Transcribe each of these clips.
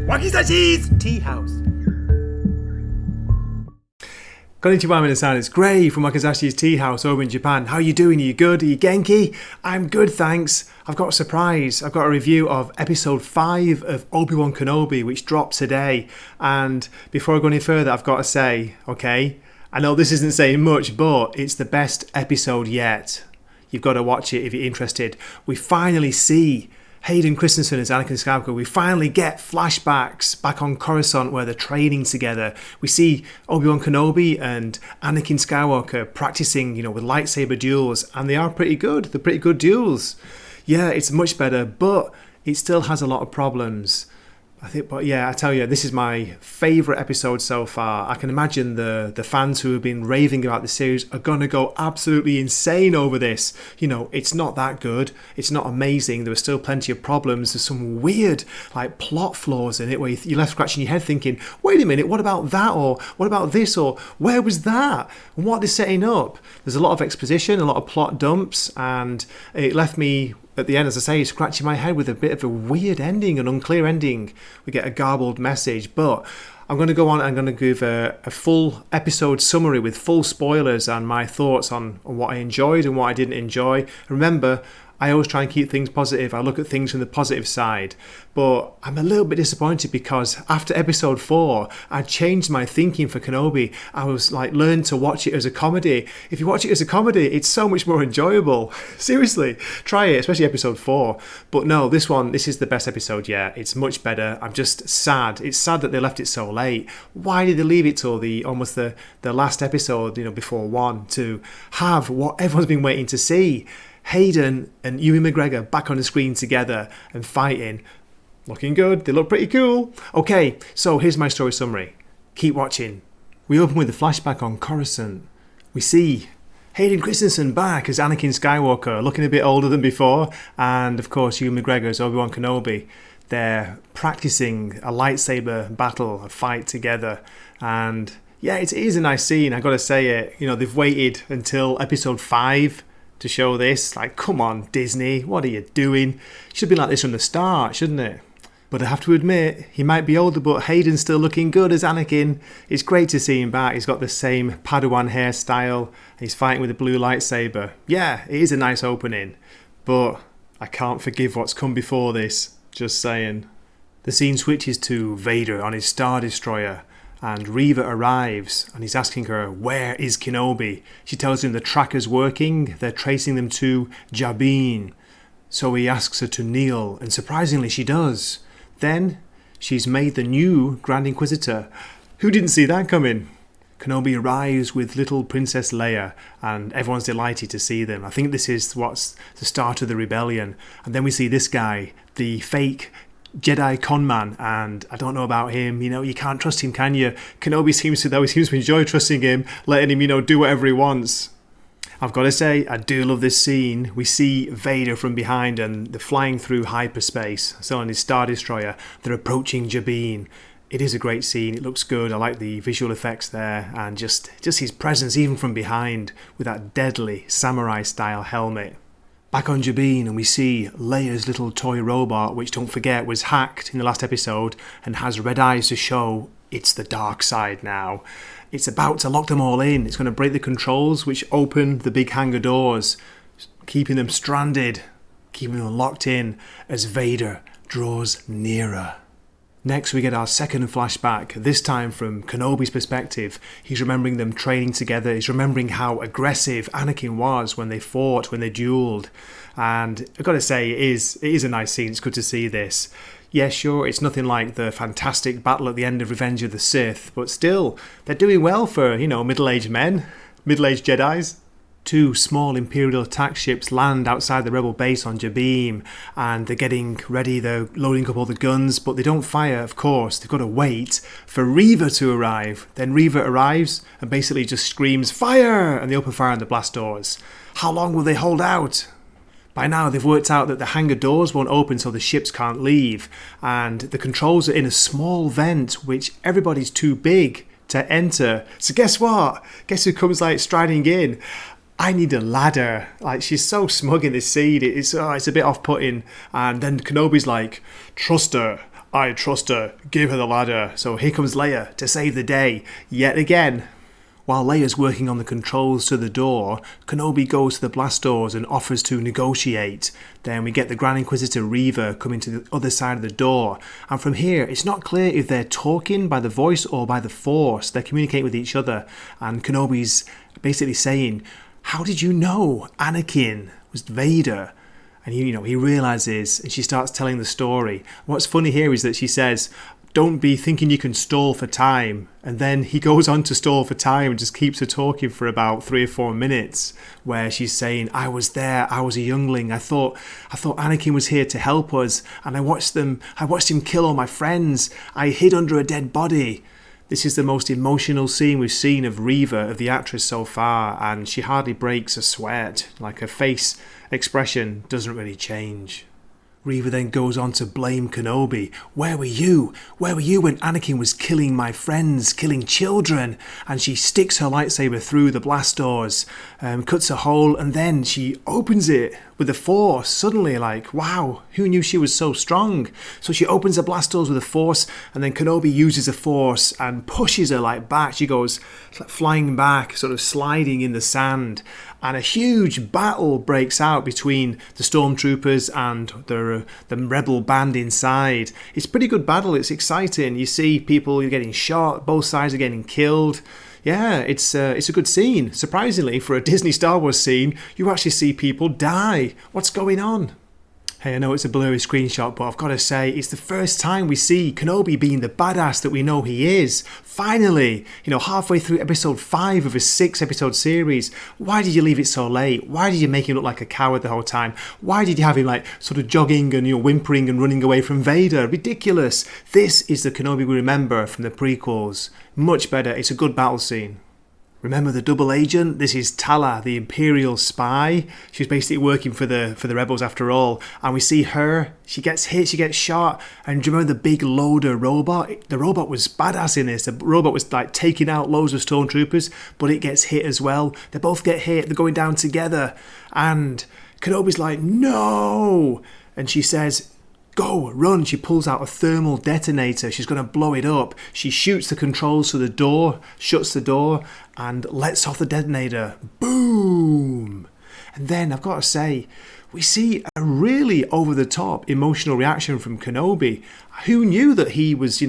Wakisashi's Tea House. Konnichiwa minasan, it's Gray from Wakisashi's Tea House over in Japan. How are you doing? Are you good? Are you genki? I'm good, thanks. I've got a surprise. I've got a review of episode 5 of Obi-Wan Kenobi, which dropped today. And before I go any further, I've got to say, okay, I know this isn't saying much, but it's the best episode yet. You've got to watch it if you're interested. We finally see Hayden Christensen as Anakin Skywalker. We finally get flashbacks back on Coruscant where they're training together. We see Obi-Wan Kenobi and Anakin Skywalker practicing, with lightsaber duels, and they are pretty good. They're pretty good duels. Yeah, it's much better, but it still has a lot of problems. I tell you, this is my favourite episode so far. I can imagine the fans who have been raving about the series are going to go absolutely insane over this. It's not that good. It's not amazing. There are still plenty of problems. There's some weird, plot flaws in it where you're left scratching your head thinking, wait a minute, what about that? Or what about this? Or where was that? And what they're setting up? There's a lot of exposition, a lot of plot dumps, and it left me at the end, as I say, scratching my head with a bit of a weird ending, an unclear ending. We get a garbled message, but I'm going to go on and I'm going to give a full episode summary with full spoilers and my thoughts on what I enjoyed and what I didn't enjoy. Remember, I always try and keep things positive. I look at things from the positive side. But I'm a little bit disappointed because after episode 4, I changed my thinking for Kenobi. I was learned to watch it as a comedy. If you watch it as a comedy, it's so much more enjoyable. Seriously, try it, especially episode 4. But no, this is the best episode yet. It's much better. I'm just sad. It's sad that they left it so late. Why did they leave it till almost the last episode, before 1 to have what everyone's been waiting to see? Hayden and Ewan McGregor back on the screen together and fighting. Looking good. They look pretty cool. Okay, so here's my story summary. Keep watching. We open with a flashback on Coruscant. We see Hayden Christensen back as Anakin Skywalker, looking a bit older than before. And of course, Ewan McGregor as Obi-Wan Kenobi. They're practicing a lightsaber battle, a fight together. And yeah, it is a nice scene. I got to say it. They've waited until episode 5 to show this. Come on, Disney, what are you doing? It should be like this from the start, shouldn't it? But I have to admit, he might be older, but Hayden's still looking good as Anakin. It's great to see him back. He's got the same Padawan hairstyle, and he's fighting with a blue lightsaber. Yeah, it is a nice opening, but I can't forgive what's come before this. Just saying. The scene switches to Vader on his Star Destroyer, and Reva arrives and he's asking her, where is Kenobi? She tells him the tracker's working, they're tracing them to Jabin. So he asks her to kneel, and surprisingly she does. Then she's made the new Grand Inquisitor. Who didn't see that coming? Kenobi arrives with little Princess Leia, and everyone's delighted to see them. I think this is what's the start of the rebellion. And then we see this guy, the fake Jedi conman, and I don't know about him. You can't trust him, can you? Kenobi seems to enjoy trusting him, letting him, do whatever he wants. I've got to say, I do love this scene. We see Vader from behind and they're flying through hyperspace. So on his Star Destroyer, they're approaching Jabin. It is a great scene. It looks good. I like the visual effects there, and just his presence even from behind with that deadly samurai style helmet. Back on Jabin, and we see Leia's little toy robot, which, don't forget, was hacked in the last episode and has red eyes to show it's the dark side now. It's about to lock them all in. It's going to break the controls, which open the big hangar doors, keeping them stranded, keeping them locked in as Vader draws nearer. Next, we get our second flashback, this time from Kenobi's perspective. He's remembering them training together. He's remembering how aggressive Anakin was when they fought, when they duelled. And I've got to say, it is a nice scene. It's good to see this. Yeah, sure, it's nothing like the fantastic battle at the end of Revenge of the Sith, but still, they're doing well for, middle-aged men, middle-aged Jedis. 2 small Imperial attack ships land outside the rebel base on Jabin, and they're getting ready, they're loading up all the guns, but they don't fire, of course. They've got to wait for Reva to arrive. Then Reva arrives and basically just screams, fire! And they open fire on the blast doors. How long will they hold out? By now they've worked out that the hangar doors won't open so the ships can't leave, and the controls are in a small vent which everybody's too big to enter. So guess what? Guess who comes striding in? I need a ladder. She's so smug in this scene. It's a bit off-putting. And then Kenobi's like, trust her. I trust her, give her the ladder. So here comes Leia to save the day, yet again. While Leia's working on the controls to the door, Kenobi goes to the blast doors and offers to negotiate. Then we get the Grand Inquisitor Reva coming to the other side of the door. And from here, it's not clear if they're talking by the voice or by the Force. They're communicating with each other. And Kenobi's basically saying, how did you know Anakin was Vader? And he realizes, and she starts telling the story. What's funny here is that she says, don't be thinking you can stall for time. And then he goes on to stall for time and just keeps her talking for about 3 or 4 minutes, where she's saying, I was there, I was a youngling, I thought Anakin was here to help us, and I watched him kill all my friends, I hid under a dead body. This is the most emotional scene we've seen of Reva, of the actress so far, and she hardly breaks a sweat, like her face expression doesn't really change. Reva then goes on to blame Kenobi. Where were you? Where were you when Anakin was killing my friends, killing children? And she sticks her lightsaber through the blast doors, cuts a hole, and then she opens it with the Force. Suddenly, like, wow, who knew she was so strong? So she opens the blast doors with the Force, and then Kenobi uses the Force and pushes her like back. She goes flying back, sort of sliding in the sand. And a huge battle breaks out between the stormtroopers and the rebel band inside. It's a pretty good battle. It's exciting. You see people getting shot. Both sides are getting killed. Yeah, it's a good scene. Surprisingly, for a Disney Star Wars scene, you actually see people die. What's going on? Hey, I know it's a blurry screenshot, but I've got to say, it's the first time we see Kenobi being the badass that we know he is. Finally, halfway through episode 5 of a 6-episode series. Why did you leave it so late? Why did you make him look like a coward the whole time? Why did you have him sort of jogging and whimpering and running away from Vader? Ridiculous. This is the Kenobi we remember from the prequels. Much better. It's a good battle scene. Remember the double agent? This is Tala, the Imperial spy. She's basically working for the rebels after all. And we see her. She gets hit, she gets shot. And do you remember the big loader robot? The robot was badass in this. The robot was taking out loads of stormtroopers, but it gets hit as well. They both get hit. They're going down together. And Kenobi's like, no! And she says, go, run. She pulls out a thermal detonator. She's going to blow it up. She shoots the controls to the door, shuts the door, and lets off the detonator. Boom! And then, I've got to say, we see a really over-the-top emotional reaction from Kenobi. Who knew that he was,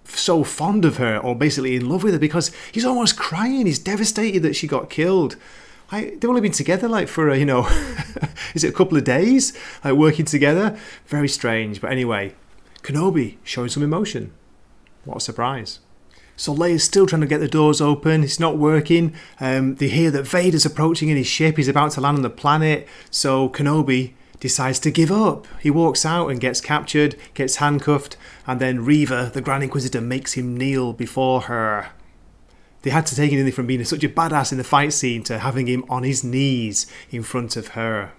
so fond of her, or basically in love with her, because he's almost crying. He's devastated that she got killed. They've only been together for, is it a couple of days? Working together? Very strange. But anyway, Kenobi showing some emotion. What a surprise. So Leia's still trying to get the doors open. It's not working. They hear that Vader's approaching in his ship. He's about to land on the planet. So Kenobi decides to give up. He walks out and gets captured, gets handcuffed. And then Reva, the Grand Inquisitor, makes him kneel before her. They had to take him from being such a badass in the fight scene to having him on his knees in front of her.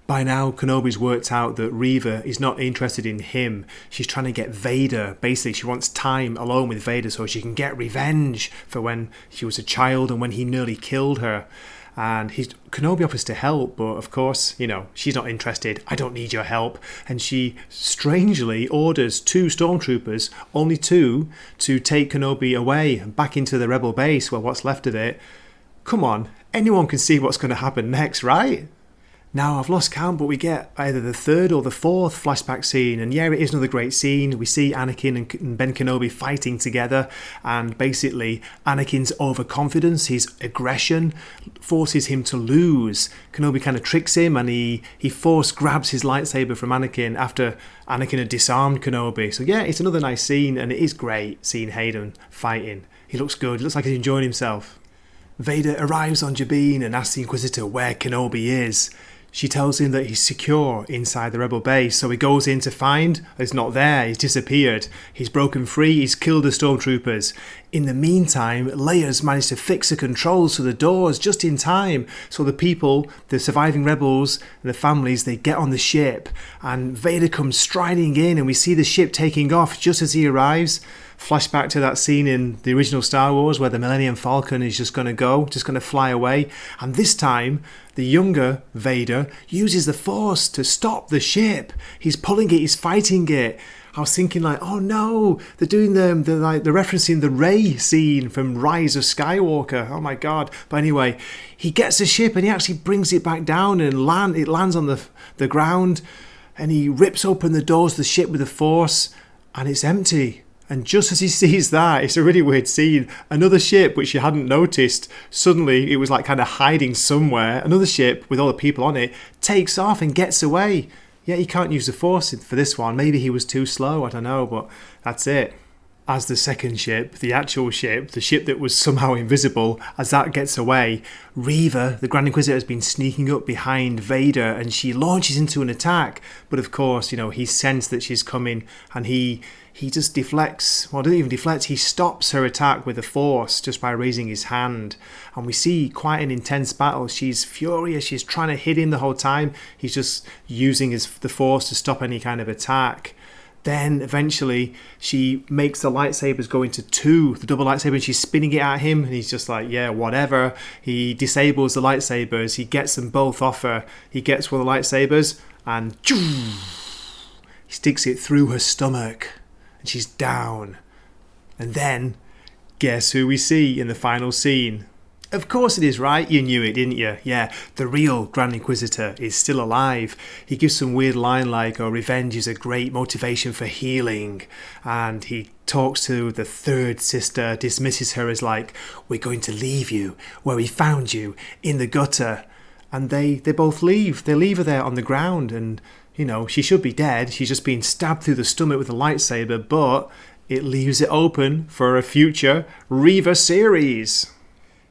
By now, Kenobi's worked out that Reva is not interested in him. She's trying to get Vader. Basically, she wants time alone with Vader so she can get revenge for when she was a child and when he nearly killed her. And Kenobi offers to help, but of course, she's not interested. I don't need your help. And she strangely orders 2 stormtroopers, only 2, to take Kenobi away back into the rebel base, well, what's left of it. Come on, anyone can see what's going to happen next, right? Now, I've lost count, but we get either the 3rd or the 4th flashback scene, and yeah, it is another great scene. We see Anakin and Ben Kenobi fighting together, and basically, Anakin's overconfidence, his aggression, forces him to lose. Kenobi kind of tricks him, and he force grabs his lightsaber from Anakin after Anakin had disarmed Kenobi. So yeah, it's another nice scene, and it is great seeing Hayden fighting. He looks good, he looks like he's enjoying himself. Vader arrives on Jabin and asks the Inquisitor where Kenobi is. She tells him that he's secure inside the rebel base, so he goes in to find. He's not there, he's disappeared. He's broken free, he's killed the stormtroopers. In the meantime, Leia's managed to fix the controls to the doors just in time. So the people, the surviving rebels and the families, they get on the ship. And Vader comes striding in and we see the ship taking off just as he arrives. Flashback to that scene in the original Star Wars where the Millennium Falcon is just going to fly away. And this time, the younger Vader uses the Force to stop the ship. He's pulling it, he's fighting it. I was thinking like, oh no, they're doing they're referencing the Rey scene from Rise of Skywalker. Oh my god. But anyway, he gets a ship and he actually brings it back down and it lands on the ground, and he rips open the doors of the ship with the Force, and it's empty. And just as he sees that, it's a really weird scene. Another ship, which you hadn't noticed, suddenly it was like kind of hiding somewhere. Another ship with all the people on it takes off and gets away. Yeah, he can't use the Force for this one. Maybe he was too slow, I don't know, but that's it. As the second ship, the actual ship, the ship that was somehow invisible, as that gets away, Reva, the Grand Inquisitor, has been sneaking up behind Vader and she launches into an attack. But of course, he sensed that she's coming and he just deflects, well, doesn't even deflect, he stops her attack with the Force just by raising his hand. And we see quite an intense battle. She's furious, she's trying to hit him the whole time. He's just using the Force to stop any kind of attack. Then eventually she makes the lightsabers go into two, the double lightsaber, and she's spinning it at him, and he's just like, yeah, whatever. He disables the lightsabers, he gets them both off her. He gets one of the lightsabers and he sticks it through her stomach, and she's down. And then, guess who we see in the final scene? Of course it is, right? You knew it, didn't you? Yeah, the real Grand Inquisitor is still alive. He gives some weird line like, oh, revenge is a great motivation for healing. And he talks to the third sister, dismisses her as like, we're going to leave you where we found you, in the gutter. And they both leave. They leave her there on the ground. And, she should be dead. She's just been stabbed through the stomach with a lightsaber. But it leaves it open for a future Reva series.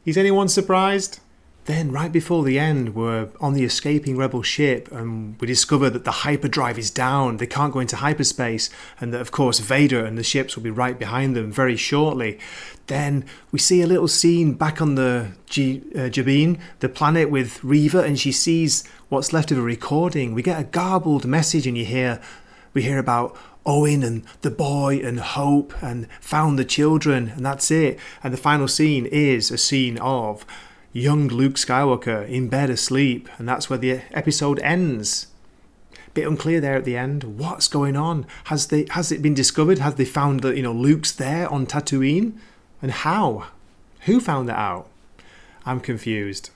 Is anyone surprised? Then, right before the end, we're on the escaping rebel ship and we discover that the hyperdrive is down. They can't go into hyperspace, and that, of course, Vader and the ships will be right behind them very shortly. Then we see a little scene back on the Jabin, the planet, with Reva, and she sees what's left of a recording. We get a garbled message, and we hear about Owen and the boy and Hope and found the children, and that's it. And the final scene is a scene of young Luke Skywalker in bed asleep, and that's where the episode ends. Bit unclear there at the end. What's going on? Has it been discovered? Have they found that Luke's there on Tatooine? And how? Who found that out? I'm confused.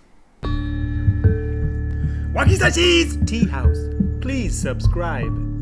Wakisashi's Tea House. Please subscribe.